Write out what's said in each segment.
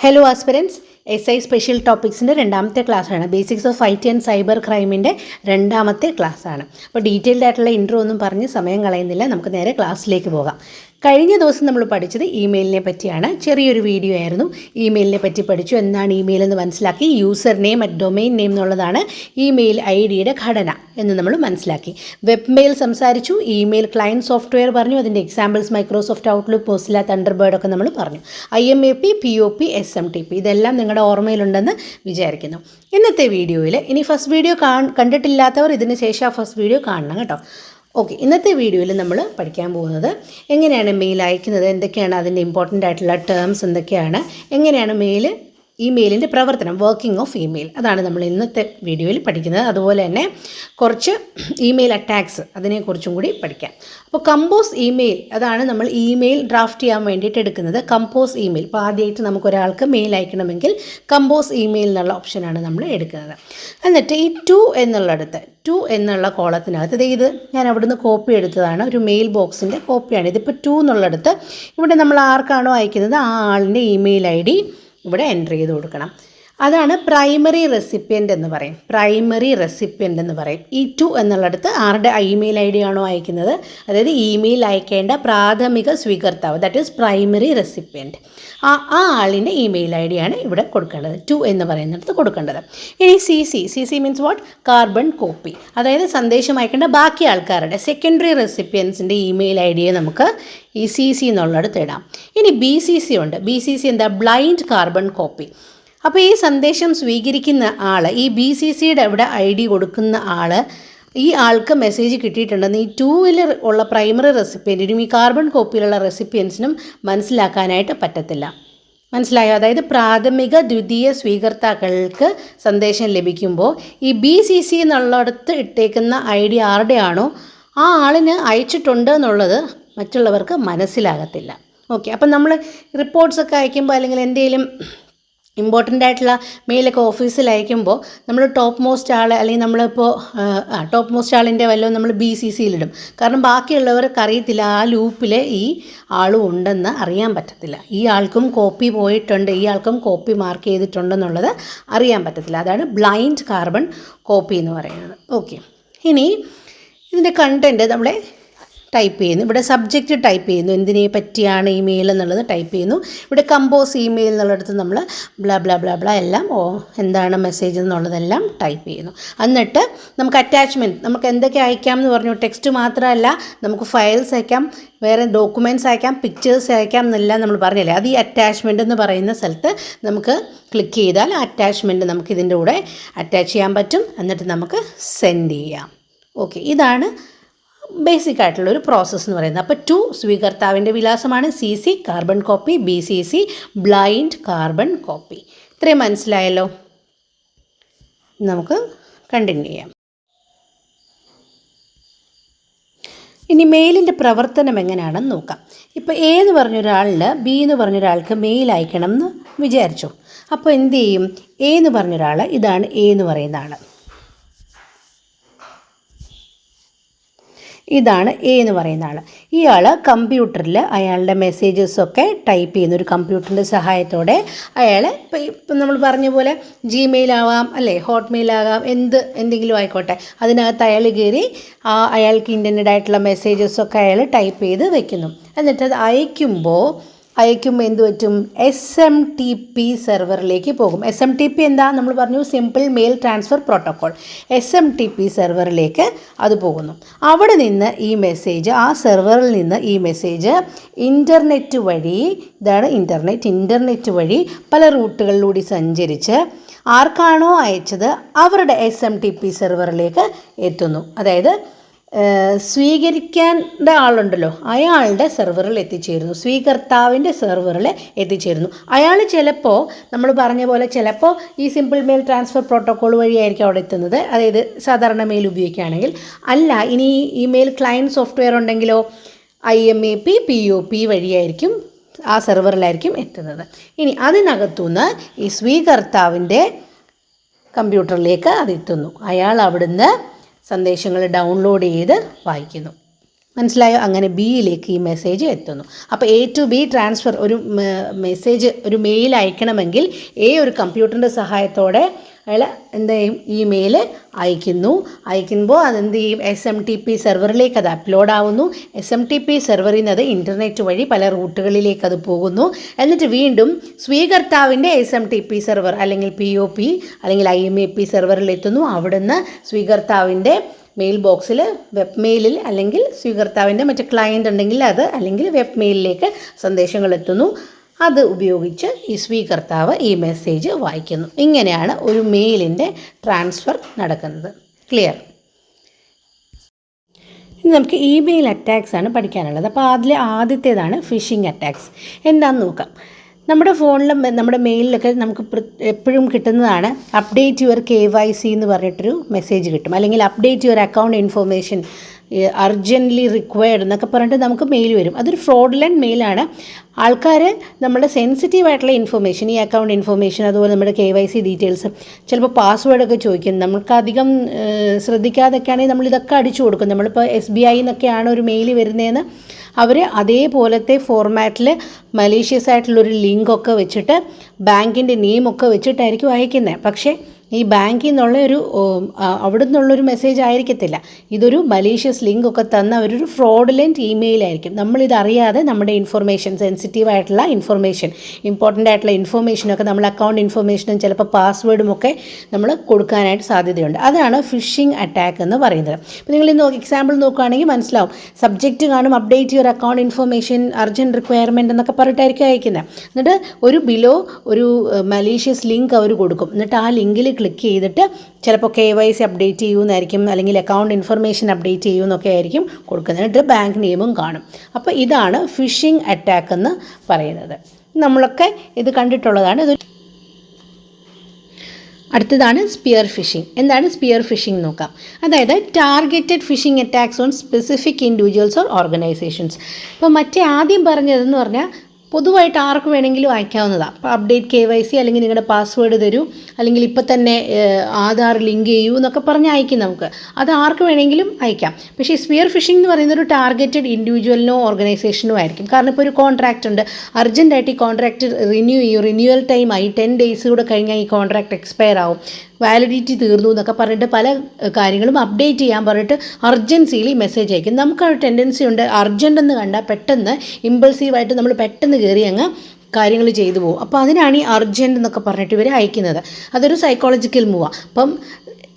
Hello aspirants SI special ടോപ്പിക്സിൻ്റെ രണ്ടാമത്തെ ക്ലാസ്സാണ്. Basics of IT and cyber ക്രൈമിൻ്റെ രണ്ടാമത്തെ ക്ലാസ്സാണ്. അപ്പോൾ ഡീറ്റെയിൽഡ് ആയിട്ടുള്ള ഇൻട്രോ ഒന്നും പറഞ്ഞ് സമയം കളയുന്നില്ല, നമുക്ക് നേരെ ക്ലാസ്സിലേക്ക് പോകാം. കഴിഞ്ഞ ദിവസം നമ്മൾ പഠിച്ചത് ഇമെയിലിനെ പറ്റിയാണ്. ചെറിയൊരു വീഡിയോ ആയിരുന്നു. ഇമെയിലിനെ പറ്റി പഠിച്ചു, എന്താണ് ഇമെയിൽ എന്ന് മനസ്സിലാക്കി. User name at domain name എന്നുള്ളതാണ് ഇമെയിൽ ID ഘടന എന്ന് നമ്മൾ മനസ്സിലാക്കി. വെബ് മെയിൽ സംസാരിച്ചു, ഇമെയിൽ ക്ലയൻറ്റ് സോഫ്റ്റ്വെയർ പറഞ്ഞു, അതിൻ്റെ examples Microsoft outlook, Mozilla, Thunderbird ഒക്കെ നമ്മൾ പറഞ്ഞു. IMAP, POP, SMTP ഇതെല്ലാം നിങ്ങളുടെ ഓർമ്മയിലുണ്ടെന്ന് വിചാരിക്കുന്നു. ഇന്നത്തെ വീഡിയോയിൽ ഇനി ഫസ്റ്റ് വീഡിയോ കണ്ടിട്ടില്ലാത്തവർ ഇതിന് ശേഷം ആ ഫസ്റ്റ് വീഡിയോ കാണണം കേട്ടോ. ഓക്കെ, ഇന്നത്തെ വീഡിയോയിൽ നമ്മൾ പഠിക്കാൻ പോകുന്നത് എങ്ങനെയാണ് മെയിൽ അയക്കുന്നത്, എന്തൊക്കെയാണ് അതിൻ്റെ ഇമ്പോർട്ടൻ്റ് ആയിട്ടുള്ള ടേംസ് എന്തൊക്കെയാണ്, എങ്ങനെയാണ് ഇമെയിലിൻ്റെ പ്രവർത്തനം, വർക്കിംഗ് ഓഫ് ഇമെയിൽ, അതാണ് നമ്മൾ ഇന്നത്തെ വീഡിയോയിൽ പഠിക്കുന്നത്. അതുപോലെ തന്നെ കുറച്ച് ഇമെയിൽ അറ്റാക്സ് അതിനെക്കുറിച്ചും കൂടി പഠിക്കാം. അപ്പോൾ കമ്പോസ് ഇമെയിൽ, അതാണ് നമ്മൾ ഇമെയിൽ ഡ്രാഫ്റ്റ് ചെയ്യാൻ വേണ്ടിയിട്ട് എടുക്കുന്നത്. കമ്പോസ് ഇമെയിൽ, ഇപ്പോൾ ആദ്യമായിട്ട് നമുക്കൊരാൾക്ക് മെയിൽ അയക്കണമെങ്കിൽ കമ്പോസ് ഇമെയിൽ എന്നുള്ള ഓപ്ഷനാണ് നമ്മൾ എടുക്കുന്നത്. എന്നിട്ട് ഈ ടു എന്നുള്ള കോളത്തിനകത്ത് ഇത് ഞാൻ അവിടുന്ന് കോപ്പി എടുത്തതാണ്, ഒരു മെയിൽ ബോക്സിൻ്റെ കോപ്പിയാണ്. ഇതിപ്പോൾ 2 എന്നുള്ളിടത്ത് ഇവിടെ നമ്മൾ ആർക്കാണോ അയക്കുന്നത് ആ ആളിൻ്റെ ഇമെയിൽ ID ഇവിടെ എൻ്റർ ചെയ്ത് കൊടുക്കണം. അതാണ് പ്രൈമറി റെസിപ്പിയൻ്റ് എന്ന് പറയും. ഈ 2 എന്നുള്ളിടത്ത് ആരുടെ ഇമെയിൽ ID ആണോ അയക്കുന്നത്, അതായത് ഇമെയിൽ അയക്കേണ്ട പ്രാഥമിക സ്വീകർത്താവ്, ദാറ്റ് ഈസ് പ്രൈമറി റെസിപ്പിയൻ്റ്, ആ ആളിൻ്റെ ഇമെയിൽ ID ആണ് ഇവിടെ കൊടുക്കേണ്ടത്, 2 എന്ന് പറയുന്നിടത്ത് കൊടുക്കേണ്ടത്. ഇനി CC means what, carbon copy, അതായത് സന്ദേശം അയക്കേണ്ട ബാക്കി ആൾക്കാരുടെ സെക്കൻഡറി റെസിപ്പിയൻസിൻ്റെ ഇമെയിൽ ID നമുക്ക് ഈ CC എന്നുള്ളിടത്ത് ഇടാം. ഇനി BCC ഉണ്ട്. BCC എന്താ, ബ്ലൈൻഡ് കാർബൺ കോപ്പി. അപ്പോൾ ഈ സന്ദേശം സ്വീകരിക്കുന്ന ആൾ, ഈ BCCയുടെ അവിടെ ID കൊടുക്കുന്ന ആൾ, ഈ ആൾക്ക് മെസ്സേജ് കിട്ടിയിട്ടുണ്ടെന്ന് ഈ 2-ൽ ഉള്ള പ്രൈമറി റെസിപ്പിയൻറ്റിനും ഈ കാർബൺ കോപ്പിയിലുള്ള റെസിപ്പിയൻസിനും മനസ്സിലാക്കാനായിട്ട് പറ്റത്തില്ല. മനസ്സിലായോ? അതായത് പ്രാഥമിക ദ്വിതീയ സ്വീകർത്താക്കൾക്ക് സന്ദേശം ലഭിക്കുമ്പോൾ ഈ BCC എന്നുള്ളിടത്ത് ഇട്ടേക്കുന്ന ID ആരുടെയാണോ ആ ആളിന് അയച്ചിട്ടുണ്ട് എന്നുള്ളത് മറ്റുള്ളവർക്ക് മനസ്സിലാകത്തില്ല. ഓക്കെ, അപ്പം നമ്മൾ റിപ്പോർട്ട്സൊക്കെ അയക്കുമ്പോൾ അല്ലെങ്കിൽ എന്തെങ്കിലും ഇമ്പോർട്ടൻ്റ് ആയിട്ടുള്ള മെയിലൊക്കെ ഓഫീസിൽ അയക്കുമ്പോൾ നമ്മൾ ടോപ്പ് മോസ്റ്റ് ആൾ, അല്ലെങ്കിൽ നമ്മളിപ്പോൾ ടോപ്പ് മോസ്റ്റ് ആളിൻ്റെ വല്ലതും നമ്മൾ BCCയിലിടും. കാരണം ബാക്കിയുള്ളവർക്ക് അറിയത്തില്ല ആ ലൂപ്പിൽ ഈ ആളും ഉണ്ടെന്ന് അറിയാൻ പറ്റത്തില്ല. ഈ ആൾക്കും കോപ്പി പോയിട്ടുണ്ട്, ഈ ആൾക്കും കോപ്പി മാർക്ക് ചെയ്തിട്ടുണ്ടെന്നുള്ളത് അറിയാൻ പറ്റത്തില്ല. അതാണ് ബ്ലൈൻഡ് കാർബൺ കോപ്പി എന്ന് പറയുന്നത്. ഓക്കെ, ഇനി ഇതിൻ്റെ കണ്ടൻറ്റ് നമ്മളെ ടൈപ്പ് ചെയ്യുന്നു. ഇവിടെ സബ്ജക്റ്റ് ടൈപ്പ് ചെയ്യുന്നു, എന്തിനെ പറ്റിയാണ് ഇമെയിൽ എന്നുള്ളത് ടൈപ്പ് ചെയ്യുന്നു. ഇവിടെ കമ്പോസ് ഇമെയിൽ എന്നുള്ളിടത്ത് നമ്മൾ ബ്ലാ ബ്ലാ ബ്ലാ ബ്ലാ എല്ലാം എന്താണ് മെസ്സേജ് എന്നുള്ളതെല്ലാം ടൈപ്പ് ചെയ്യുന്നു. എന്നിട്ട് നമുക്ക് അറ്റാച്ച്മെൻറ്റ്, നമുക്ക് എന്തൊക്കെ അയക്കാം എന്ന് പറഞ്ഞു. ടെക്സ്റ്റ് മാത്രമല്ല, നമുക്ക് ഫയൽസ് അയക്കാം, വേറെ ഡോക്യുമെൻറ്റ്സ് അയക്കാം, പിക്ചേഴ്സ് അയക്കാം എന്നെല്ലാം നമ്മൾ പറഞ്ഞില്ലേ. അത് ഈ അറ്റാച്ച്മെൻ്റ് എന്ന് പറയുന്ന സ്ഥലത്ത് നമുക്ക് ക്ലിക്ക് ചെയ്താൽ അറ്റാച്ച്മെൻറ്റ് നമുക്ക് ഇതിൻ്റെ കൂടെ അറ്റാച്ച് ചെയ്യാൻ പറ്റും. എന്നിട്ട് നമുക്ക് സെൻഡ് ചെയ്യാം. ഓക്കെ, ഇതാണ് ബേസിക് ആയിട്ടുള്ളൊരു പ്രോസസ്സ് എന്ന് പറയുന്നത്. അപ്പോൾ 2 സ്വീകർത്താവിൻ്റെ വിലാസമാണ്, CC carbon copy, BCC blind carbon copy. ഇത്രയും മനസ്സിലായല്ലോ. നമുക്ക് കണ്ടിന്യൂ ചെയ്യാം. ഇനി മെയിലിൻ്റെ പ്രവർത്തനം എങ്ങനെയാണെന്ന് നോക്കാം. ഇപ്പോൾ A എന്ന് പറഞ്ഞൊരാളിൽ B എന്ന് പറഞ്ഞൊരാൾക്ക് മെയിൽ അയക്കണം എന്ന് വിചാരിച്ചു. അപ്പോൾ എന്ത് ചെയ്യും? A എന്ന് പറഞ്ഞൊരാൾ, ഇതാണ് A എന്ന് പറയുന്ന ആൾ, ഇതാണ് A എന്ന് പറയുന്ന ആൾ. ഇയാൾ കമ്പ്യൂട്ടറിൽ അയാളുടെ മെസ്സേജസൊക്കെ ടൈപ്പ് ചെയ്യുന്ന ഒരു കമ്പ്യൂട്ടറിൻ്റെ സഹായത്തോടെ അയാൾ ഇപ്പം നമ്മൾ പറഞ്ഞ പോലെ Gmail ആവാം, അല്ലേ, ഹോട്ട്മെയിൽ ആകാം, എന്തെങ്കിലും ആയിക്കോട്ടെ, അതിനകത്ത് അയാൾ കയറി അയാൾക്ക് ഇൻറ്റൻറ്റഡ് ആയിട്ടുള്ള മെസ്സേജസൊക്കെ അയാൾ ടൈപ്പ് ചെയ്ത് വെക്കുന്നു. എന്നിട്ട് അത് അയക്കുമ്പോൾ എന്ത് പറ്റും? SMTP സെർവറിലേക്ക് പോകും. SMTP എന്താ നമ്മൾ പറഞ്ഞു, simple mail transfer protocol. SMTP സെർവറിലേക്ക് അത് പോകുന്നു. അവിടെ നിന്ന് ഈ മെസ്സേജ്, ആ സെർവറിൽ നിന്ന് ഈ മെസ്സേജ് ഇൻ്റർനെറ്റ് വഴി, ഇതാണ് ഇൻ്റർനെറ്റ് വഴി പല റൂട്ടുകളിലൂടെ സഞ്ചരിച്ച് ആർക്കാണോ അയച്ചത് അവരുടെ SMTP സെർവറിലേക്ക് എത്തുന്നു. അതായത് സ്വീകരിക്കേണ്ട ആളുണ്ടല്ലോ, അയാളുടെ സെർവറിൽ എത്തിച്ചേരുന്നു, സ്വീകർത്താവിൻ്റെ സെർവറിൽ എത്തിച്ചേരുന്നു. അയാൾ ചിലപ്പോൾ നമ്മൾ പറഞ്ഞ പോലെ ചിലപ്പോൾ ഈ സിമ്പിൾ മെയിൽ ട്രാൻസ്ഫർ പ്രോട്ടോക്കോൾ വഴിയായിരിക്കും അവിടെ എത്തുന്നത്, അതായത് സാധാരണ മെയിൽ ഉപയോഗിക്കുകയാണെങ്കിൽ. അല്ല, ഇനി ഇമെയിൽ ക്ലയൻറ്റ് സോഫ്റ്റ്വെയർ ഉണ്ടെങ്കിലോ IMAP, POP വഴിയായിരിക്കും, ആ സെർവറിലായിരിക്കും എത്തുന്നത്. ഇനി അതിനകത്തുനിന്ന് ഈ സ്വീകർത്താവിൻ്റെ കമ്പ്യൂട്ടറിലേക്ക് അതെത്തുന്നു. അയാൾ അവിടുന്ന് സന്ദേശങ്ങൾ ഡൗൺലോഡ് ചെയ്ത് വായിക്കുന്നു. മനസ്സിലായോ? അങ്ങനെ ബിയിലേക്ക് ഈ മെസ്സേജ് എത്തുന്നു. അപ്പോൾ എ ടു ബി ട്രാൻസ്ഫർ, ഒരു മെസ്സേജ്, ഒരു മെയിൽ അയക്കണമെങ്കിൽ ഒരു കമ്പ്യൂട്ടറിൻ്റെ സഹായത്തോടെ അയാൾ എന്ത് ചെയ്യും, ഇമെയിൽ അയക്കുമ്പോൾ അതെന്ത് ചെയ്യും, SMTP സെർവറിലേക്ക് അത് അപ്ലോഡ് ആവുന്നു. SMTP സെർവറിൽ നിന്ന് അത് ഇൻ്റർനെറ്റ് വഴി പല റൂട്ടുകളിലേക്ക് അത് പോകുന്നു. എന്നിട്ട് വീണ്ടും സ്വീകർത്താവിൻ്റെ SMTP സെർവർ അല്ലെങ്കിൽ POP അല്ലെങ്കിൽ IMAP സെർവറിൽ എത്തുന്നു. അവിടുന്ന് സ്വീകർത്താവിൻ്റെ മെയിൽ ബോക്സിൽ, വെബ് മെയിലിൽ അല്ലെങ്കിൽ സ്വീകർത്താവിൻ്റെ മറ്റ് ക്ലയൻ്റ് ഉണ്ടെങ്കിൽ അത്, അല്ലെങ്കിൽ വെബ് മെയിലിലേക്ക് സന്ദേശങ്ങൾ എത്തുന്നു. അത് ഉപയോഗിച്ച് ഈ സ്വീകർത്താവ് ഈ മെസ്സേജ് വായിക്കുന്നു. ഇങ്ങനെയാണ് ഒരു മെയിലിൻ്റെ ട്രാൻസ്ഫർ നടക്കുന്നത്. ക്ലിയർ? ഇനി നമുക്ക് ഇമെയിൽ അറ്റാക്സ് ആണ് പഠിക്കാനുള്ളത്. അപ്പോൾ അതിൽ ആദ്യത്തേതാണ് ഫിഷിംഗ് അറ്റാക്സ്. എന്താണെന്ന് നോക്കാം. നമ്മുടെ ഫോണിലും നമ്മുടെ മെയിലിലൊക്കെ നമുക്ക് എപ്പോഴും കിട്ടുന്നതാണ് അപ്ഡേറ്റ് യുവർ KYC എന്ന് പറഞ്ഞിട്ടൊരു മെസ്സേജ് കിട്ടും, അല്ലെങ്കിൽ update your account information urgently required എന്നൊക്കെ പറഞ്ഞിട്ട് നമുക്ക് മെയിൽ വരും. അതൊരു ഫ്രോഡുലൻറ്റ് മെയിലാണ്. ആൾക്കാർ നമ്മുടെ സെൻസിറ്റീവായിട്ടുള്ള ഇൻഫർമേഷൻ, ഈ അക്കൗണ്ട് ഇൻഫർമേഷൻ, അതുപോലെ നമ്മുടെ KYC ഡീറ്റെയിൽസ്, ചിലപ്പോൾ പാസ്വേഡൊക്കെ ചോദിക്കും. നമുക്ക് അധികം ശ്രദ്ധിക്കാതൊക്കെയാണെങ്കിൽ നമ്മളിതൊക്കെ അടിച്ചു കൊടുക്കും. നമ്മളിപ്പോൾ SBI എന്നൊക്കെയാണ് ഒരു മെയിൽ വരുന്നതെന്ന് അവർ അതേപോലത്തെ ഫോർമാറ്റിൽ മലീഷ്യസ് ആയിട്ടുള്ളൊരു ലിങ്കൊക്കെ വെച്ചിട്ട് ബാങ്കിൻ്റെ നെയിമൊക്കെ വെച്ചിട്ടായിരിക്കും അയക്കുന്നത്. പക്ഷേ ഈ ബാങ്കിൽ നിന്നുള്ള അവിടെ നിന്നുള്ളൊരു മെസ്സേജ് ആയിരിക്കത്തില്ല. ഇതൊരു മലീഷ്യസ് ലിങ്ക് ഒക്കെ തന്ന ഒരു ഫ്രോഡുലൻറ്റ് ഇമെയിലായിരിക്കും. നമ്മളിതറിയാതെ നമ്മുടെ ഇൻഫർമേഷൻ, സെൻസിറ്റീവായിട്ടുള്ള ഇൻഫർമേഷൻ, ഇമ്പോർട്ടൻ്റ് ആയിട്ടുള്ള ഇൻഫർമേഷനൊക്കെ, നമ്മൾ അക്കൗണ്ട് ഇൻഫർമേഷനും ചിലപ്പോൾ പാസ്വേഡും ഒക്കെ നമ്മൾ കൊടുക്കാനായിട്ട് സാധ്യതയുണ്ട്. അതാണ് ഫിഷിംഗ് അറ്റാക്ക് എന്ന് പറയുന്നത്. ഇപ്പോൾ നിങ്ങൾ എക്സാമ്പിൾ നോക്കുകയാണെങ്കിൽ മനസ്സിലാവും. സബ്ജക്റ്റ് കാണും update your account information urgent requirement എന്നൊക്കെ പറഞ്ഞിട്ടായിരിക്കും അയക്കുന്നത്. എന്നിട്ട് ഒരു മലീഷ്യസ് ലിങ്ക് അവർ കൊടുക്കും. എന്നിട്ട് ആ ലിങ്കിൽ ക്ലിക്ക് ചെയ്തിട്ട് ചിലപ്പോൾ KYC അപ്ഡേറ്റ് ചെയ്യുമെന്നായിരിക്കും, അല്ലെങ്കിൽ അക്കൗണ്ട് ഇൻഫർമേഷൻ അപ്ഡേറ്റ് ചെയ്യുമെന്നൊക്കെ ആയിരിക്കും കൊടുക്കുന്നത്. എന്നിട്ട് ബാങ്ക് നെയിമും കാണും. അപ്പോൾ ഇതാണ് ഫിഷിംഗ് അറ്റാക്ക് എന്ന് പറയുന്നത്. നമ്മളൊക്കെ ഇത് കണ്ടിട്ടുള്ളതാണ്. അടുത്തതാണ് സ്പിയർ ഫിഷിംഗ്. എന്താണ് സ്പിയർ ഫിഷിംഗ് നോക്കാം. അതായത് targeted phishing attacks on specific individuals or organisations. ഇപ്പോൾ ആദ്യം പറഞ്ഞതെന്ന് പറഞ്ഞാൽ പൊതുവായിട്ട് ആർക്ക് വേണമെങ്കിലും അയക്കാവുന്നതാണ്. അപ്പോൾ അപ്ഡേറ്റ് KYC, അല്ലെങ്കിൽ നിങ്ങളുടെ പാസ്വേഡ് തരൂ, അല്ലെങ്കിൽ ഇപ്പോൾ തന്നെ ആധാർ ലിങ്ക് ചെയ്യൂ എന്നൊക്കെ പറഞ്ഞ് അയക്കും. നമുക്ക് അത് ആർക്ക് വേണമെങ്കിലും അയക്കാം. പക്ഷേ സ്പിയർ ഫിഷിംഗ് എന്ന് പറയുന്നത് ഒരു ടാർഗറ്റഡ് ഇൻഡിവിജ്വലിനോ ഓർഗനൈസേഷനോ ആയിരിക്കും. കാരണം ഇപ്പോൾ ഒരു കോൺട്രാക്റ്റ് ഉണ്ട്, അർജൻറ്റായിട്ട് ഈ കോൺട്രാക്റ്റ് റിന്യൂവൽ ടൈം ആയി, 10 days കൂടെ കഴിഞ്ഞാൽ ഈ കോൺട്രാക്റ്റ് എക്സ്പയർ ആവും, വാലിഡിറ്റി തീർന്നു എന്നൊക്കെ പറഞ്ഞിട്ട് പല കാര്യങ്ങളും അപ്ഡേറ്റ് ചെയ്യാൻ പറഞ്ഞിട്ട് അർജൻസിയിൽ മെസ്സേജ് അയക്കും. നമുക്കൊരു ടെൻഡൻസി ഉണ്ട്, അർജൻ്റ് എന്ന് കണ്ടാൽ പെട്ടെന്ന് ഇമ്പൾസീവായിട്ട് നമ്മൾ പെട്ടെന്ന് കയറി അങ്ങ് കാര്യങ്ങൾ ചെയ്തു പോകും. അപ്പോൾ അതിനാണ് ഈ അർജൻറ്റ് എന്നൊക്കെ പറഞ്ഞിട്ട് ഇവർ അയക്കുന്നത്. അതൊരു സൈക്കോളജിക്കൽ മൂവാണ്. അപ്പം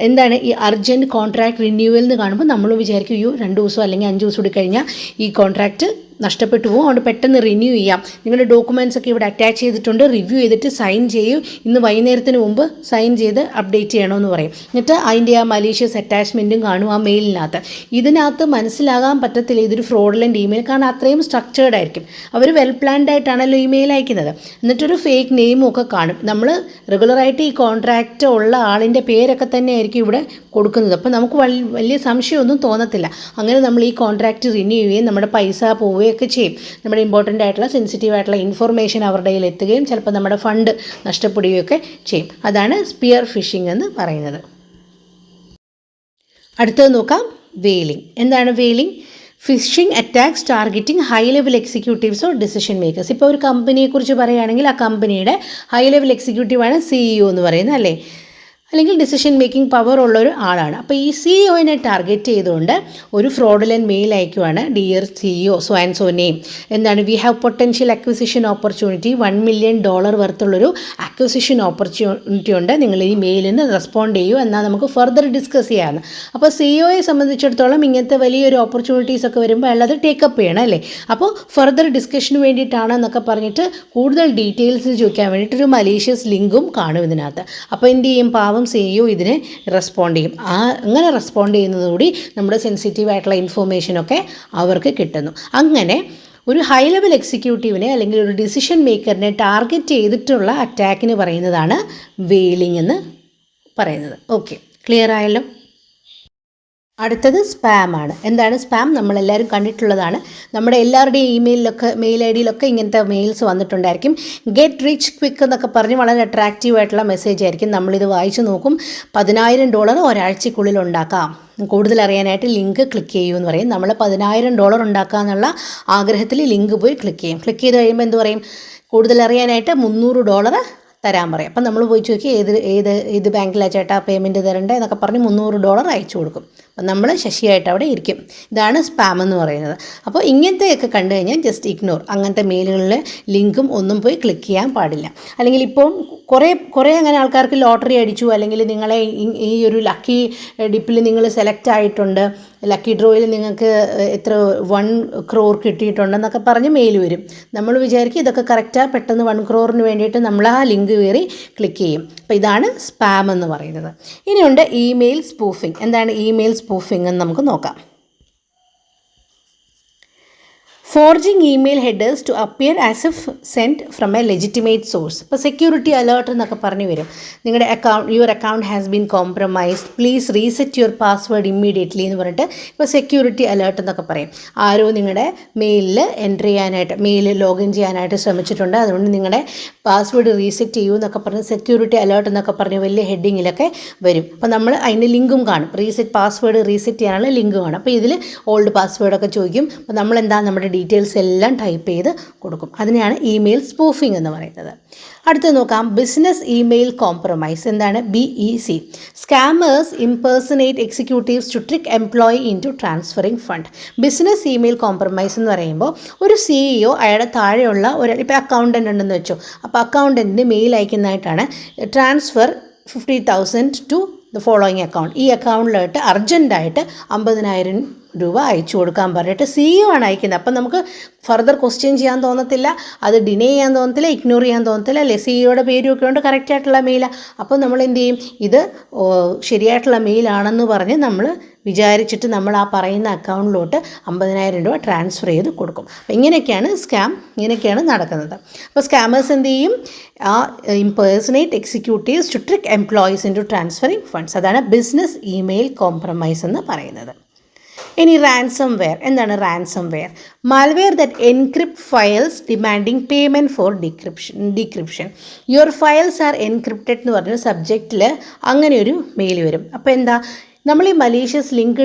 എന്താണ് ഈ അർജൻറ്റ് കോൺട്രാക്ട് റിന്യൂവൽ എന്ന് കാണുമ്പോൾ നമ്മൾ വിചാരിക്കും 2 ദിവസം അല്ലെങ്കിൽ 5 ദിവസം കൂടി കഴിഞ്ഞാൽ ഈ കോൺട്രാക്റ്റ് നഷ്ടപ്പെട്ടു പോകും, അതുകൊണ്ട് പെട്ടെന്ന് റിന്യൂ ചെയ്യാം, നിങ്ങളുടെ ഡോക്യുമെൻറ്റ്സ് ഒക്കെ ഇവിടെ അറ്റാച്ച് ചെയ്തിട്ടുണ്ട്, റിവ്യൂ ചെയ്തിട്ട് സൈൻ ചെയ്യൂ, ഇന്ന് വൈകുന്നേരത്തിന് മുമ്പ് സൈൻ ചെയ്ത് അപ്ഡേറ്റ് ചെയ്യണമെന്ന് പറയും. എന്നിട്ട് അതിൻ്റെ ആ മലീഷ്യസ് അറ്റാച്ച്മെൻറ്റും കാണും ആ മെയിലിനകത്ത്. ഇതിനകത്ത് മനസ്സിലാകാൻ പറ്റത്തില്ല ഇതൊരു ഫ്രോഡുലൻറ്റ് ഇമെയിൽ, കാരണം അത്രയും സ്ട്രക്ചേർഡ് ആയിരിക്കും. അവർ വെൽ പ്ലാൻഡ് ആയിട്ടാണല്ലോ ഇമെയിൽ അയക്കുന്നത്. എന്നിട്ടൊരു ഫേക്ക് നെയിമും ഒക്കെ കാണും. നമ്മൾ റെഗുലറായിട്ട് ഈ കോൺട്രാക്റ്റ് ഉള്ള ആളിൻ്റെ പേരൊക്കെ തന്നെ ആയിരിക്കും ഇവിടെ കൊടുക്കുന്നത്. അപ്പോൾ നമുക്ക് വലിയ സംശയമൊന്നും തോന്നത്തില്ല. അങ്ങനെ നമ്മൾ ഈ കോൺട്രാക്റ്റ് റിന്യൂ ചെയ്യുകയും നമ്മുടെ പൈസ പോവുകയൊക്കെ ചെയ്യും. നമ്മുടെ ഇമ്പോർട്ടൻ്റ് ആയിട്ടുള്ള സെൻസിറ്റീവ് ആയിട്ടുള്ള ഇൻഫർമേഷൻ അവരുടെ കയ്യിൽ എത്തുകയും ചിലപ്പോൾ നമ്മുടെ ഫണ്ട് നഷ്ടപ്പെടുകയൊക്കെ ചെയ്യും. അതാണ് സ്പിയർ ഫിഷിംഗ് എന്ന് പറയുന്നത്. അടുത്തത് നോക്കാം, വെയിലിംഗ്. എന്താണ് whaling? Phishing attacks targeting high level executives or decision makers. ഇപ്പോൾ ഒരു കമ്പനിയെക്കുറിച്ച് പറയുകയാണെങ്കിൽ ആ കമ്പനിയുടെ ഹൈ ലെവൽ എക്സിക്യൂട്ടീവാണ് CEO എന്ന് പറയുന്നത്, അല്ലേ? അല്ലെങ്കിൽ ഡിസിഷൻ മേക്കിംഗ് പവർ ഉള്ള ഒരു ആളാണ്. അപ്പോൾ ഈ CEOനെ ടാർഗറ്റ് ചെയ്തുകൊണ്ട് ഒരു ഫ്രോഡുലൻറ്റ് മെയിൽ അയക്കുവാണ്. Dear CEO so and so name, എന്താണ്, we have potential acquisition opportunity, $1 million വർത്തുള്ളൊരു അക്വിസിഷൻ ഓപ്പർച്യൂണിറ്റി ഉണ്ട്, നിങ്ങൾ ഈ മെയിലിന് റെസ്പോണ്ട് ചെയ്യൂ, എന്നാൽ നമുക്ക് ഫർദർ ഡിസ്കസ് ചെയ്യാമെന്ന്. അപ്പോൾ CEOയെ സംബന്ധിച്ചിടത്തോളം ഇങ്ങനത്തെ വലിയൊരു ഓപ്പർച്യൂണിറ്റീസ് ഒക്കെ വരുമ്പോൾ അയാൾ അത് ടേക്കപ്പ് ചെയ്യണം, അല്ലേ? അപ്പോൾ ഫർദർ ഡിസ്കഷന് വേണ്ടിയിട്ടാണെന്നൊക്കെ പറഞ്ഞിട്ട് കൂടുതൽ ഡീറ്റെയിൽസ് ചോദിക്കാൻ വേണ്ടിയിട്ടൊരു മലീഷ്യസ് ലിങ്കും കാണും ഇതിനകത്ത്. അപ്പോൾ എന്ത് ചെയ്യും, CEO ഇതിനെ റെസ്പോണ്ട് ചെയ്യും. അങ്ങനെ റെസ്പോണ്ട് ചെയ്യുന്നതോടുകൂടി നമ്മുടെ സെൻസിറ്റീവ് ആയിട്ടുള്ള ഇൻഫോർമേഷനൊക്കെ അവർക്ക് കിട്ടുന്നു. അങ്ങനെ ഒരു ഹൈ ലെവൽ എക്സിക്യൂട്ടീവിനെ അല്ലെങ്കിൽ ഒരു ഡിസിഷൻ മേക്കറിനെ ടാർഗറ്റ് ചെയ്തിട്ടുള്ള അറ്റാക്കിന് പറയുന്നതാണ് വെയിലിംഗ് എന്ന് പറയുന്നത്. ഓക്കെ, ക്ലിയർ ആയല്ലോ? അടുത്തത് സ്പാം ആണ്. എന്താണ് സ്പാം? നമ്മളെല്ലാവരും കണ്ടിട്ടുള്ളതാണ്. നമ്മുടെ എല്ലാവരുടെയും ഇമെയിലൊക്കെ മെയിൽ ഐ ഡിയിലൊക്കെ ഇങ്ങനത്തെ മെയിൽസ് വന്നിട്ടുണ്ടായിരിക്കും. ഗെറ്റ് റിച്ച് ക്വിക്ക് എന്നൊക്കെ പറഞ്ഞ് വളരെ അട്രാക്റ്റീവ് ആയിട്ടുള്ള മെസ്സേജ് ആയിരിക്കും. നമ്മളിത് വായിച്ച് നോക്കും. $10,000 ഒരാഴ്ചക്കുള്ളിൽ ഉണ്ടാക്കാം. കൂടുതൽ അറിയാനായിട്ട് ലിങ്ക് ക്ലിക്ക് ചെയ്യൂ എന്ന് പറയും. നമ്മൾ $10,000 ഉണ്ടാക്കുക എന്നുള്ള ആഗ്രഹത്തിൽ ലിങ്ക് പോയി ക്ലിക്ക് ചെയ്യും. ക്ലിക്ക് ചെയ്ത് കഴിയുമ്പോൾ എന്ത് പറയും? കൂടുതൽ അറിയാനായിട്ട് $300 തരാൻ പറയും. അപ്പം നമ്മൾ പോയി ചോദിക്കുക ഏത് ബാങ്കിലാണ് ചേട്ടാ പേയ്മെൻറ്റ് തരേണ്ടത് എന്നൊക്കെ പറഞ്ഞ് $300 അയച്ചു കൊടുക്കും. അപ്പം നമ്മൾ ശശിയായിട്ട് അവിടെ ഇരിക്കും. ഇതാണ് സ്പാം എന്ന് പറയുന്നത്. അപ്പോൾ ഇങ്ങനത്തെയൊക്കെ കണ്ടു കഴിഞ്ഞാൽ ജസ്റ്റ് ഇഗ്നോർ. അങ്ങനത്തെ മെയിലുകളിലെ ലിങ്കും ഒന്നും പോയി ക്ലിക്ക് ചെയ്യാൻ പാടില്ല. അല്ലെങ്കിൽ ഇപ്പം കുറേ അങ്ങനെ ആൾക്കാർക്ക് ലോട്ടറി അടിച്ചു, അല്ലെങ്കിൽ നിങ്ങളെ ഈ ഒരു ലക്കി ഡിപ്പിൽ നിങ്ങൾ സെലക്ട് ആയിട്ടുണ്ട്, ലക്കി ഡ്രോയിൽ നിങ്ങൾക്ക് എത്ര 1 crore കിട്ടിയിട്ടുണ്ടെന്നൊക്കെ പറഞ്ഞ് മെയിൽ വരും. നമ്മൾ വിചാരിക്കും ഇതൊക്കെ കറക്റ്റാണ്, പെട്ടെന്ന് 1 crore വേണ്ടിയിട്ട് നമ്മൾ ആ ലിങ്ക് കയറി ക്ലിക്ക് ചെയ്യും. അപ്പോൾ ഇതാണ് സ്പാം എന്ന് പറയുന്നത്. ഇനിയുണ്ട് ഇമെയിൽ സ്പൂഫിംഗ്. എന്താണ് ഇമെയിൽ സ്പൂഫിംഗ് എന്ന് നമുക്ക് നോക്കാം. Forging email headers to appear as if sent from a legitimate source. ഇപ്പോൾ സെക്യൂരിറ്റി അലേർട്ട് എന്നൊക്കെ പറഞ്ഞു വരും. നിങ്ങളുടെ your account has been compromised, please reset your password immediately എന്ന് പറഞ്ഞിട്ട് ഇപ്പോൾ സെക്യൂരിറ്റി അലേർട്ട് എന്നൊക്കെ പറയും. ആരോ നിങ്ങളുടെ മെയിലിൽ മെയിൽ ലോഗിൻ ചെയ്യാനായിട്ട് ശ്രമിച്ചിട്ടുണ്ട്, അതുകൊണ്ട് നിങ്ങളുടെ പാസ്വേഡ് റീസെറ്റ് ചെയ്യൂ എന്നൊക്കെ പറഞ്ഞ് സെക്യൂരിറ്റി അലേർട്ട് എന്നൊക്കെ പറഞ്ഞ് വലിയ ഹെഡിങ്ങിലൊക്കെ വരും. അപ്പോൾ നമ്മൾ അതിൻ്റെ ലിങ്കും കാണും. പാസ്വേഡ് റീസെറ്റ് ചെയ്യാനുള്ള ലിങ്ക് കാണും. അപ്പോൾ ഇതിൽ ഓൾഡ് പാസ്വേഡൊക്കെ ചോദിക്കും. അപ്പോൾ നമ്മളെന്താ നമ്മുടെ ഡീറ്റെയിൽസ് എല്ലാം ടൈപ്പ് ചെയ്ത് കൊടുക്കും. അതിനെയാണ് ഇമെയിൽ സ്പൂഫിംഗ് എന്ന് പറയുന്നത്. അടുത്ത് നോക്കാം, ബിസിനസ് ഇമെയിൽ കോംപ്രമൈസ്. എന്താണ് BEC? Scammers impersonate executives to trick employee into transferring fund. Business email compromise എന്ന് പറയുമ്പോൾ ഒരു CEO അയാളുടെ താഴെയുള്ള ഇപ്പോൾ അക്കൗണ്ടൻ്റ് ഉണ്ടെന്ന് വെച്ചോ, അപ്പോൾ അക്കൗണ്ടൻറ്റിന് മെയിൽ അയക്കുന്നതായിട്ടാണ് transfer 50,000 to the following account. ഈ അക്കൗണ്ടിലോട്ട് അർജൻറ്റായിട്ട് 50,000 രൂപ അയച്ചു കൊടുക്കാൻ പറഞ്ഞിട്ട് CEO ആണ് അയക്കുന്നത്. അപ്പം നമുക്ക് ഫർദർ ക്വസ്റ്റ്യൻ ചെയ്യാൻ തോന്നത്തില്ല, അത് ഡിനേ ചെയ്യാൻ തോന്നത്തില്ല, ഇഗ്നോർ ചെയ്യാൻ തോന്നത്തില്ല അല്ലേ? CEOയുടെ പേരും ഒക്കെ ഉണ്ട്, കറക്റ്റായിട്ടുള്ള മെയിലാണ്. അപ്പോൾ നമ്മൾ എന്ത് ചെയ്യും? ഇത് ശരിയായിട്ടുള്ള മെയിലാണെന്ന് പറഞ്ഞ് നമ്മൾ വിചാരിച്ചിട്ട് നമ്മൾ ആ പറയുന്ന അക്കൗണ്ടിലോട്ട് 50,000 രൂപ ട്രാൻസ്ഫർ ചെയ്ത് കൊടുക്കും. അപ്പോൾ ഇങ്ങനെയൊക്കെയാണ് സ്കാം, ഇങ്ങനെയൊക്കെയാണ് നടക്കുന്നത്. അപ്പോൾ സ്കാമേഴ്സ് എന്ത് ചെയ്യും? ആ impersonate executives to trick employees into transferring funds. അതാണ് ബിസിനസ് ഇമെയിൽ കോംപ്രമൈസ് എന്ന് പറയുന്നത്. ഇനി റാൻസം വെയർ. എന്താണ് ransomware? Malware that encrypt files demanding payment for decryption. Your files are encrypted എന്ന് പറഞ്ഞ സബ്ജക്റ്റിൽ അങ്ങനെ ഒരു മെയിൽ വരും. അപ്പോൾ എന്താ? നമ്മൾ ഈ മലീഷ്യസ് ലിങ്ക്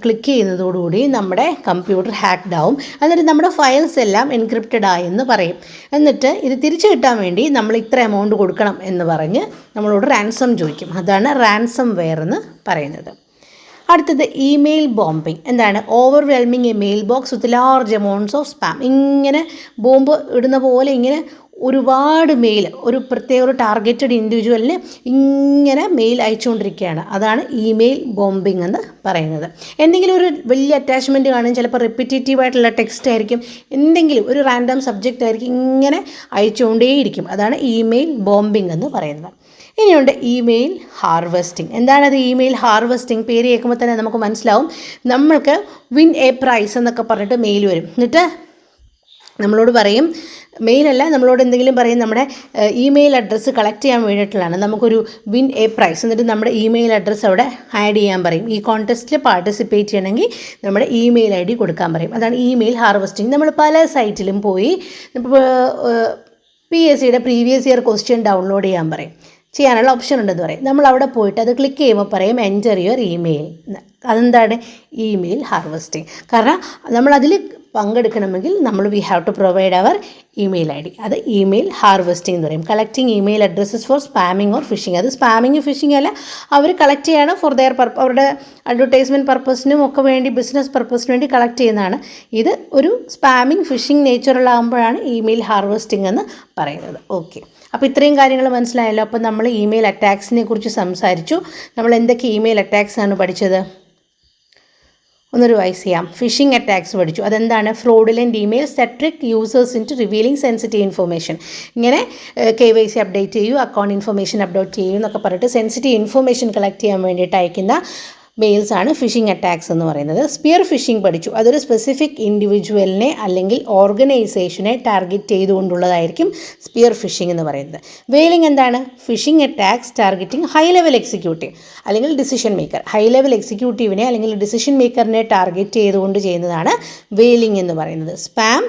ക്ലിക്ക് ചെയ്യുന്നതോടുകൂടി നമ്മുടെ കമ്പ്യൂട്ടർ ഹാക്ക്ഡ് ആവും. എന്നിട്ട് നമ്മുടെ ഫയൽസ് എല്ലാം എൻക്രിപ്റ്റഡ് ആയെന്ന് പറയും. എന്നിട്ട് ഇത് തിരിച്ചു കിട്ടാൻ വേണ്ടി നമ്മൾ ഇത്ര എമൗണ്ട് കൊടുക്കണം എന്ന് പറഞ്ഞ് നമ്മളോട് റാൻസം ചോദിക്കും. അതാണ് റാൻസം വെയർ എന്ന് പറയുന്നത്. അടുത്തത് ഇമെയിൽ ബോംബിംഗ്. എന്താണ്? Overwhelming a mail box with large amounts of spam. ഇങ്ങനെ ബോംബ് ഇടുന്ന പോലെ ഇങ്ങനെ ഒരുപാട് മെയിൽ ഒരു പ്രത്യേക ഒരു ടാർഗറ്റഡ് ഇൻഡിവിജ്വലിന് ഇങ്ങനെ മെയിൽ അയച്ചുകൊണ്ടിരിക്കുകയാണ്. അതാണ് ഇമെയിൽ ബോംബിംഗ് എന്ന് പറയുന്നത്. എന്തെങ്കിലും ഒരു വലിയ അറ്റാച്ച്മെൻറ്റ് കാണും, ചിലപ്പോൾ റിപ്പീറ്റേറ്റീവ് ആയിട്ടുള്ള ടെക്സ്റ്റ് ആയിരിക്കും, എന്തെങ്കിലും ഒരു റാൻഡം സബ്ജക്റ്റ് ആയിരിക്കും, ഇങ്ങനെ അയച്ചുകൊണ്ടേയിരിക്കും. അതാണ് ഇമെയിൽ ബോംബിംഗ് എന്ന് പറയുന്നത്. ഇനിയുണ്ട് ഇമെയിൽ ഹാർവെസ്റ്റിംഗ്. എന്താണത് ഇമെയിൽ ഹാർവെസ്റ്റിംഗ്? പേര് കേൾക്കുമ്പോൾ തന്നെ നമുക്ക് മനസ്സിലാവും. നമ്മൾക്ക് വിൻ എ പ്രൈസ് എന്നൊക്കെ പറഞ്ഞിട്ട് മെയിൽ വരും. എന്നിട്ട് നമ്മളോട് പറയും, മെയിലല്ല, നമ്മളോട് എന്തെങ്കിലും പറയും, നമ്മുടെ ഇമെയിൽ അഡ്രസ്സ് കളക്ട് ചെയ്യാൻ വേണ്ടിയിട്ടുള്ളതാണ്. നമുക്കൊരു വിൻ എ പ്രൈസ്, എന്നിട്ട് നമ്മുടെ ഇമെയിൽ അഡ്രസ്സ് അവിടെ ആഡ് ചെയ്യാൻ പറയും. ഈ കോൺടെസ്റ്റിൽ പാർട്ടിസിപ്പേറ്റ് ചെയ്യണമെങ്കിൽ നമ്മുടെ ഇമെയിൽ ID കൊടുക്കാൻ പറയും. അതാണ് ഇമെയിൽ ഹാർവെസ്റ്റിംഗ്. നമ്മൾ പല സൈറ്റിലും പോയി PSCയുടെ പ്രീവിയസ് ഇയർ ക്വസ്റ്റ്യൻ ഡൗൺലോഡ് ചെയ്യാൻ പറയും, ചെയ്യാനുള്ള ഓപ്ഷൻ ഉണ്ടെന്ന് പറയും. നമ്മൾ അവിടെ പോയിട്ട് അത് ക്ലിക്ക് ചെയ്യുമ്പോൾ പറയും എൻറ്റർ യുവർ ഇമെയിൽ. അതെന്താണ്? Email harvesting. കാരണം നമ്മളതിൽ പങ്കെടുക്കണമെങ്കിൽ we have to provide our email ID. അത് ഇമെയിൽ ഹാർവെസ്റ്റിംഗ് എന്ന് പറയും. Collecting email addresses for spamming or phishing. അത് സ്പാമിങ് ഫിഷിംഗ് അല്ല, അവർ കളക്ട് ചെയ്യാണ് ഫോർ ദെയർ അവരുടെ അഡ്വർടൈസ്മെൻറ്റ് പർപ്പസിനും ഒക്കെ വേണ്ടി, ബിസിനസ് പർപ്പസിന് വേണ്ടി കളക്ട് ചെയ്യുന്നതാണ്. ഇത് ഒരു സ്പാമിംഗ് ഫിഷിംഗ് നേച്ചറുള്ളാകുമ്പോഴാണ് ഇമെയിൽ ഹാർവെസ്റ്റിംഗ് എന്ന് പറയുന്നത്. ഓക്കെ, അപ്പോൾ ഇത്രയും കാര്യങ്ങൾ മനസ്സിലായല്ലോ. അപ്പോൾ നമ്മൾ ഇമെയിൽ അറ്റാക്സിനെ കുറിച്ച് സംസാരിച്ചു. നമ്മൾ എന്തൊക്കെ ഇമെയിൽ അറ്റാക്സ് ആണ് പഠിച്ചത്? ഒന്ന് റിവൈസ് ചെയ്യാം. ഫിഷിംഗ് അറ്റാക്സ് പഠിച്ചു. അതെന്താണ്? Fraudulent emails that trick users into revealing sensitive information. ഇങ്ങനെ KYC അപ്ഡേറ്റ് ചെയ്യൂ, അക്കൗണ്ട് ഇൻഫർമേഷൻ അപ്ഡേറ്റ് ചെയ്യൂ എന്നൊക്കെ പറഞ്ഞിട്ട് സെൻസിറ്റീവ് ഇൻഫർമേഷൻ കളക്ട് ചെയ്യാൻ വേണ്ടിയിട്ട് അയക്കുന്ന മെയിൽസ് ആണ് ഫിഷിംഗ് അറ്റാക്സ് എന്ന് പറയുന്നത്. സ്പിയർ ഫിഷിംഗ് പഠിച്ചു. അതൊരു സ്പെസിഫിക് ഇൻഡിവിജ്വലിനെ അല്ലെങ്കിൽ ഓർഗനൈസേഷനെ ടാർഗറ്റ് ചെയ്തുകൊണ്ടുള്ളതായിരിക്കും സ്പിയർ ഫിഷിംഗ് എന്ന് പറയുന്നത്. വെയിലിംഗ് എന്താണ്? Phishing attacks targeting high level executive അല്ലെങ്കിൽ ഡിസിഷൻ മേക്കർ. ഹൈ ലെവൽ എക്സിക്യൂട്ടീവിനെ അല്ലെങ്കിൽ ഡിസിഷൻ മേക്കറിനെ ടാർഗറ്റ് ചെയ്തുകൊണ്ട് ചെയ്യുന്നതാണ് വെയിലിംഗ് എന്ന് പറയുന്നത്. സ്പാം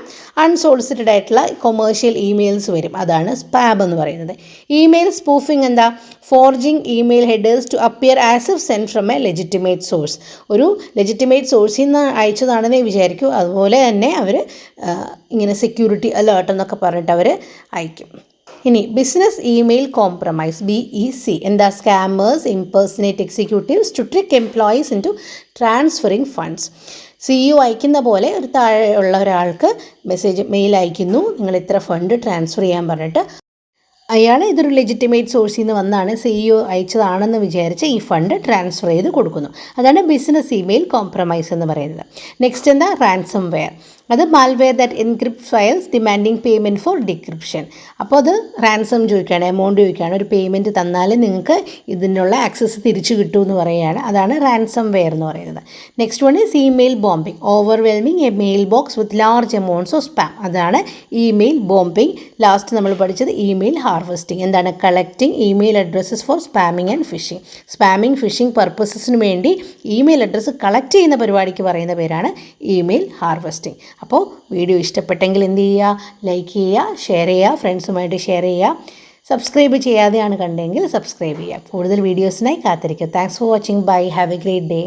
അൺസോളിസിറ്റഡ് ആയിട്ടുള്ള കൊമേഴ്ഷ്യൽ ഇമെയിൽസ് വരും, അതാണ് സ്പാം എന്ന് പറയുന്നത്. ഇമെയിൽ സ്പൂഫിംഗ് എന്താ? Forging email headers to appear as if send from a legitimate source. ഒരു ലെജിറ്റിമേറ്റ് സോഴ്സിൽ നിന്ന് അയച്ചതാണെന്നേ വിചാരിക്കൂ, അതുപോലെ തന്നെ അവർ ഇങ്ങനെ സെക്യൂരിറ്റി അലേർട്ട് എന്നൊക്കെ പറഞ്ഞിട്ട് അവർ അയക്കും. ഇനി ബിസിനസ് ഇമെയിൽ കോംപ്രമൈസ്, BEC എന്താ? Scammers impersonate executives to trick employees into transferring funds. CEO അയക്കുന്ന പോലെ ഒരു താഴെ ഉള്ള ഒരാൾക്ക് മെയിൽ അയക്കുന്നു, നിങ്ങൾ ഇത്ര ഫണ്ട് ട്രാൻസ്ഫർ ചെയ്യാൻ പറഞ്ഞിട്ട്. അയാൾ ഇതൊരു ലെജിറ്റിമേറ്റ് സോഴ്സിൽ നിന്ന് വന്നാണ്, CEO അയച്ചതാണെന്ന് വിചാരിച്ച് ഈ ഫണ്ട് ട്രാൻസ്ഫർ ചെയ്ത് കൊടുക്കുന്നു. അതാണ് ബിസിനസ് ഇമെയിൽ കോംപ്രമൈസ് എന്ന് പറയുന്നത്. നെക്സ്റ്റ് എന്താ? Ransomware. അത് malware that encrypt files demanding payment for decryption. അപ്പോൾ അത് റാൻസം ചോദിക്കുകയാണ്, എമൗണ്ട് ചോദിക്കുകയാണ്, ഒരു പേയ്മെൻറ്റ് തന്നാൽ നിങ്ങൾക്ക് ഇതിനുള്ള ആക്സസ് തിരിച്ചു കിട്ടുമെന്ന് പറയുകയാണ്. അതാണ് റാൻസം വെയർ എന്ന് പറയുന്നത്. Next one is email bombing, overwhelming a mail box with large amounts of spam. അതാണ് ഇമെയിൽ ബോംബിംഗ്. ലാസ്റ്റ് നമ്മൾ പഠിച്ചത് ഇമെയിൽ ഹാർവെസ്റ്റിംഗ്. എന്താണ്? Collecting email addresses for spamming and phishing. Spamming phishing പർപ്പസസിന് വേണ്ടി ഇമെയിൽ അഡ്രസ്സ് കളക്ട് ചെയ്യുന്ന പരിപാടിക്ക് പറയുന്ന പേരാണ് ഇമെയിൽ ഹാർവെസ്റ്റിംഗ്. അപ്പോൾ വീഡിയോ ഇഷ്ടപ്പെട്ടെങ്കിൽ എന്ത് ചെയ്യുക? ലൈക്ക് ചെയ്യുക, ഷെയർ ചെയ്യുക, ഫ്രണ്ട്സുമായിട്ട് ഷെയർ ചെയ്യുക. സബ്സ്ക്രൈബ് ചെയ്യാതെയാണ് കണ്ടെങ്കിൽ സബ്സ്ക്രൈബ് ചെയ്യുക. കൂടുതൽ വീഡിയോസിനായി കാത്തിരിക്കുക. Thanks for watching. Bye. Have a great day.